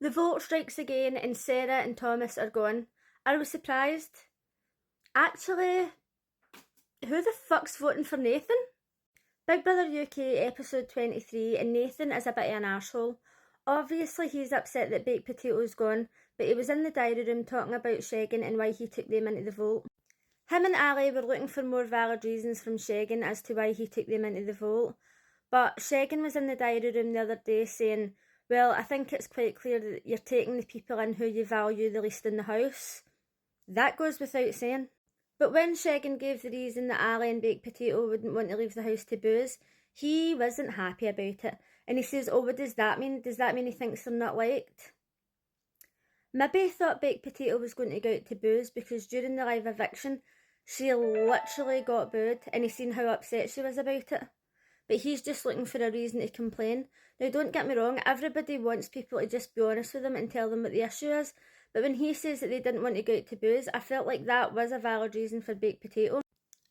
The vote strikes again and Sarah and Thomas are gone. I was surprised. Actually, who the fuck's voting for Nathan? Big Brother UK episode 23, and Nathan is a bit of an arsehole. Obviously he's upset that Baked Potato's gone, but he was in the diary room talking about Shegan and why he took them into the vote. Him and Ali were looking for more valid reasons from Shegan as to why he took them into the vote, but Shegan was in the diary room the other day saying, well, I think it's quite clear that you're taking the people in who you value the least in the house. That goes without saying. But when Shegan gave the reason that Ali and Baked Potato wouldn't want to leave the house to booze, he wasn't happy about it. And he says, oh, what does that mean? Does that mean he thinks they're not liked? Maybe he thought Baked Potato was going to go out to booze because during the live eviction, she literally got booed and he seen how upset she was about it. But he's just looking for a reason to complain. Now, don't get me wrong, everybody wants people to just be honest with them and tell them what the issue is. But when he says that they didn't want to go out to booze, I felt like that was a valid reason for Baked Potato.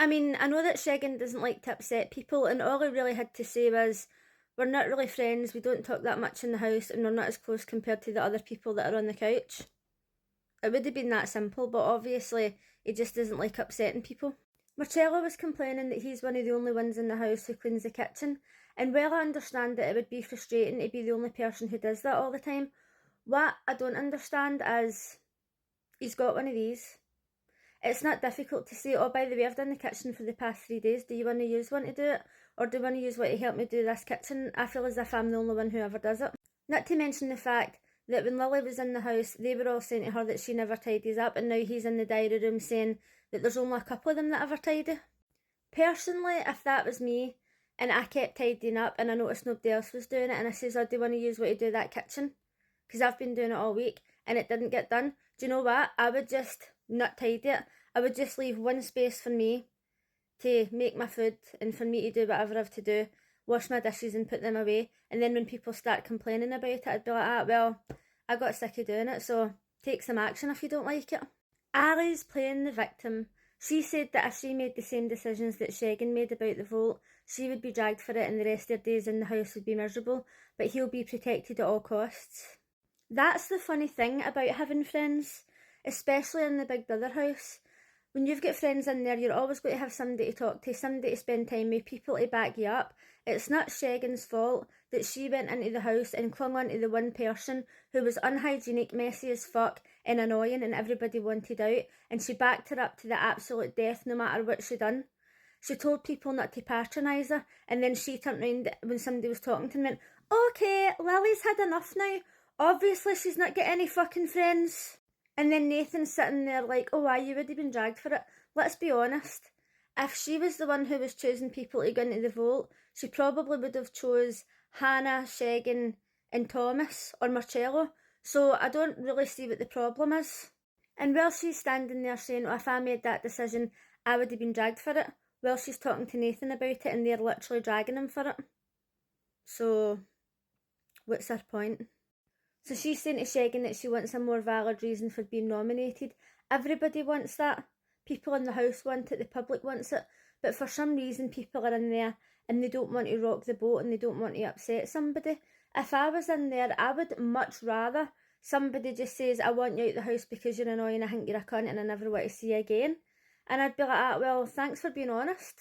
I mean, I know that Shegan doesn't like to upset people, and all he really had to say was, we're not really friends, we don't talk that much in the house, and we're not as close compared to the other people that are on the couch. It would have been that simple, but obviously he just doesn't like upsetting people. Marcello was complaining that he's one of the only ones in the house who cleans the kitchen, and while I understand that it would be frustrating to be the only person who does that all the time, what I don't understand is he's got one of these. It's not difficult to say, oh, by the way, I've done the kitchen for the past 3 days, do you want to use one to do it? Or do you want to use one to help me do this kitchen? I feel as if I'm the only one who ever does it. Not to mention the fact that when Lily was in the house, they were all saying to her that she never tidies up, and now he's in the diary room saying that there's only a couple of them that ever tidy. Personally, if that was me, and I kept tidying up, and I noticed nobody else was doing it, and I says, oh, do you want to use what to do that kitchen? Because I've been doing it all week, and it didn't get done. Do you know what? I would just not tidy it. I would just leave one space for me to make my food, and for me to do whatever I have to do, wash my dishes and put them away, and then when people start complaining about it, I'd be like, ah, well, I got sick of doing it, so take some action if you don't like it. Ali's playing the victim. She said that if she made the same decisions that Shegan made about the vote, she would be dragged for it and the rest of their days in the house would be miserable, but he'll be protected at all costs. That's the funny thing about having friends, especially in the Big Brother house. When you've got friends in there, you're always going to have somebody to talk to, somebody to spend time with, people to back you up. It's not Shegan's fault that she went into the house and clung on to the one person who was unhygienic, messy as fuck, and annoying, and everybody wanted out, and she backed her up to the absolute death no matter what she done. She told people not to patronise her, and then she turned round when somebody was talking to her and went, okay, Lily's had enough now. Obviously she's not got any fucking friends. And then Nathan's sitting there like, oh, why, you would have been dragged for it. Let's be honest. If she was the one who was choosing people to go into the vote, she probably would have chose Hannah, Shegan and Thomas or Marcello. So I don't really see what the problem is. And while she's standing there saying, oh, if I made that decision, I would have been dragged for it, while she's talking to Nathan about it and they're literally dragging him for it. So, what's her point? So she's saying to Shegan that she wants a more valid reason for being nominated. Everybody wants that. People in the house want it, the public wants it. But for some reason people are in there and they don't want to rock the boat and they don't want to upset somebody. If I was in there, I would much rather somebody just says, I want you out the house because you're annoying, I think you're a cunt and I never want to see you again. And I'd be like, ah, well, thanks for being honest.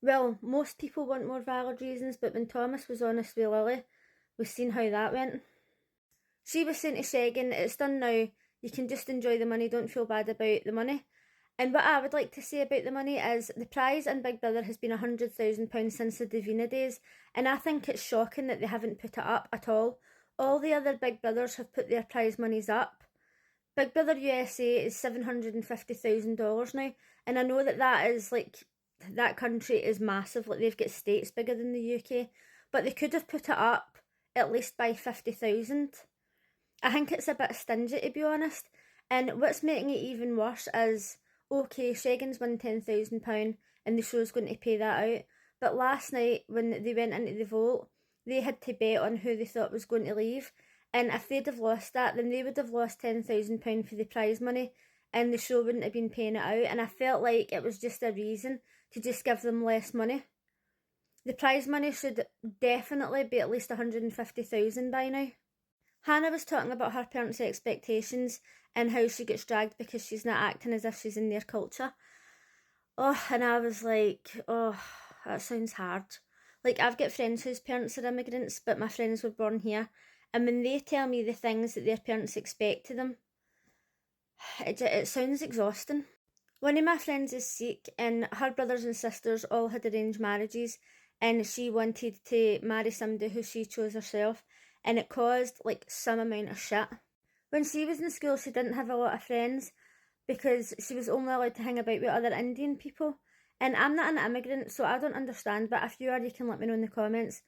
Well, most people want more valid reasons, but when Thomas was honest with Lily, we've seen how that went. She was saying to Shegan, it's done now, you can just enjoy the money, don't feel bad about the money. And what I would like to say about the money is the prize in Big Brother has been £100,000 since the Davina days, and I think it's shocking that they haven't put it up at all. All the other Big Brothers have put their prize monies up. Big Brother USA is $750,000 now, and I know that that is like, that country is massive, like they've got states bigger than the UK, but they could have put it up at least by 50,000. I think it's a bit stingy, to be honest. And what's making it even worse is, okay, Shegan's won £10,000 and the show's going to pay that out. But last night, when they went into the vote, they had to bet on who they thought was going to leave. And if they'd have lost that, then they would have lost £10,000 for the prize money and the show wouldn't have been paying it out. And I felt like it was just a reason to just give them less money. The prize money should definitely be at least £150,000 by now. Hannah was talking about her parents' expectations and how she gets dragged because she's not acting as if she's in their culture. Oh, and I was like, oh, that sounds hard. Like, I've got friends whose parents are immigrants, but my friends were born here. And when they tell me the things that their parents expect of them, it sounds exhausting. One of my friends is Sikh, and her brothers and sisters all had arranged marriages, and she wanted to marry somebody who she chose herself, and it caused like some amount of shit. When she was in school, she didn't have a lot of friends because she was only allowed to hang about with other Indian people. And I'm not an immigrant, so I don't understand, but if you are, you can let me know in the comments.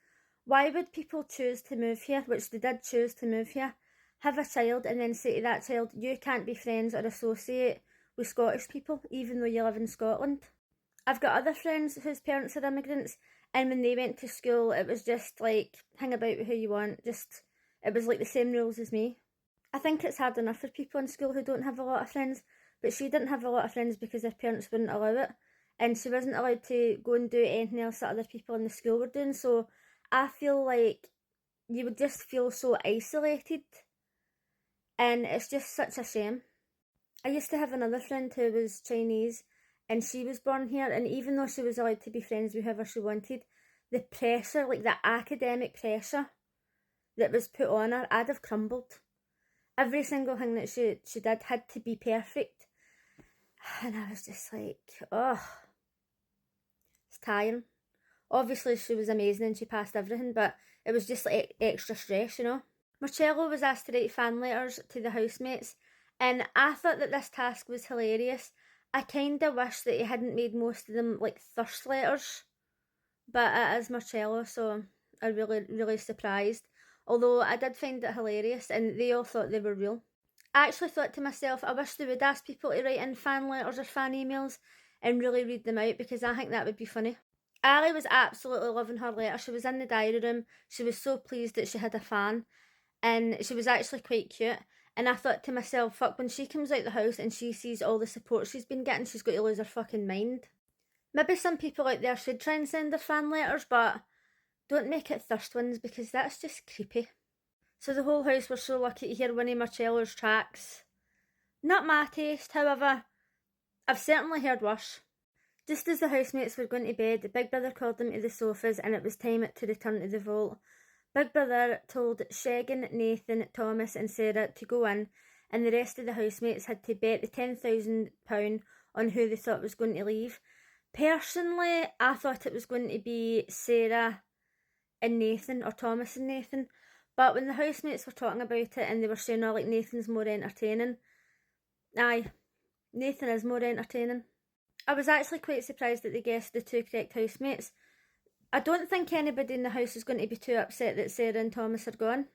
Why would people choose to move here, which they did choose to move here, have a child, and then say to that child, you can't be friends or associate with Scottish people, even though you live in Scotland? I've got other friends whose parents are immigrants, and when they went to school, it was just like, hang about with who you want, it was like the same rules as me. I think it's hard enough for people in school who don't have a lot of friends, but she didn't have a lot of friends because her parents wouldn't allow it, and she wasn't allowed to go and do anything else that other people in the school were doing, so I feel like you would just feel so isolated, and it's just such a shame. I used to have another friend who was Chinese, and she was born here, and even though she was allowed to be friends with whoever she wanted, the pressure, like the academic pressure that was put on her, I'd have crumbled. Every single thing that she did had to be perfect, and I was just like, oh, it's tiring. Obviously she was amazing and she passed everything, but it was just like extra stress, you know. Marcello was asked to write fan letters to the housemates, and I thought that this task was hilarious. I kinda wish that he hadn't made most of them like thirst letters, but it is Marcello, so I'm really surprised. Although I did find it hilarious, and they all thought they were real. I actually thought to myself, I wish they would ask people to write in fan letters or fan emails and really read them out, because I think that would be funny. Ali was absolutely loving her letter. She was in the diary room. She was so pleased that she had a fan, and she was actually quite cute. And I thought to myself, fuck, when she comes out the house and she sees all the support she's been getting, she's going to lose her fucking mind. Maybe some people out there should try and send their fan letters, but don't make it thirst ones, because that's just creepy. So the whole house were so lucky to hear one of Marcello's tracks. Not my taste, however. I've certainly heard worse. Just as the housemates were going to bed, Big Brother called them to the sofas, and it was time to return to the vault. Big Brother told Shegan, Nathan, Thomas and Sarah to go in, and the rest of the housemates had to bet the £10,000 on who they thought was going to leave. Personally, I thought it was going to be Sarah and Nathan, or Thomas and Nathan, but when the housemates were talking about it and they were saying, oh, like, Nathan's more entertaining, aye, Nathan is more entertaining. I was actually quite surprised that they guessed the two correct housemates. I don't think anybody in the house is going to be too upset that Sarah and Thomas are gone.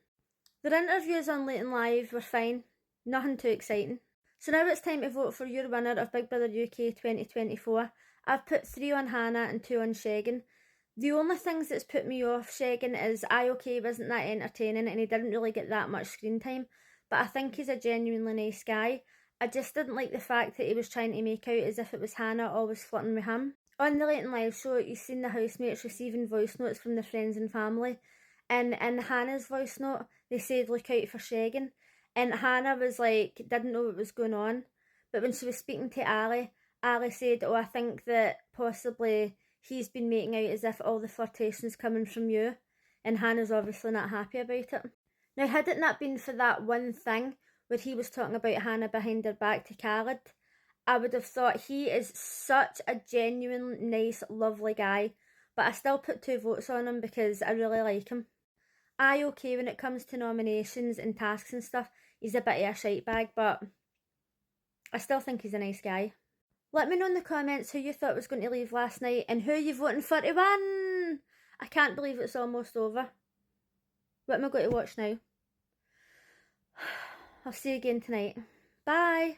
Their interviews on Late and Live were fine, nothing too exciting. So now it's time to vote for your winner of Big Brother UK 2024. I've put 3 on Hannah and 2 on Shegan. The only things that's put me off Shegan is IOK wasn't that entertaining and he didn't really get that much screen time, but I think he's a genuinely nice guy. I just didn't like the fact that he was trying to make out as if it was Hannah always flirting with him. On the Late and Live show, you've seen the housemates receiving voice notes from their friends and family, and in Hannah's voice note, they said look out for Shegan, and Hannah was like, didn't know what was going on, but when she was speaking to Ali said, oh, I think that possibly he's been making out as if all the flirtation's coming from you, and Hannah's obviously not happy about it. Now, had it not been for that one thing where he was talking about Hannah behind her back to Khaled, I would have thought he is such a genuine, nice, lovely guy, but I still put 2 votes on him because I really like him. Okay, when it comes to nominations and tasks and stuff, he's a bit of a shite bag, but I still think he's a nice guy. Let me know in the comments who you thought was going to leave last night and who you voting for to win. I can't believe it's almost over. What am I going to watch now? I'll see you again tonight. Bye.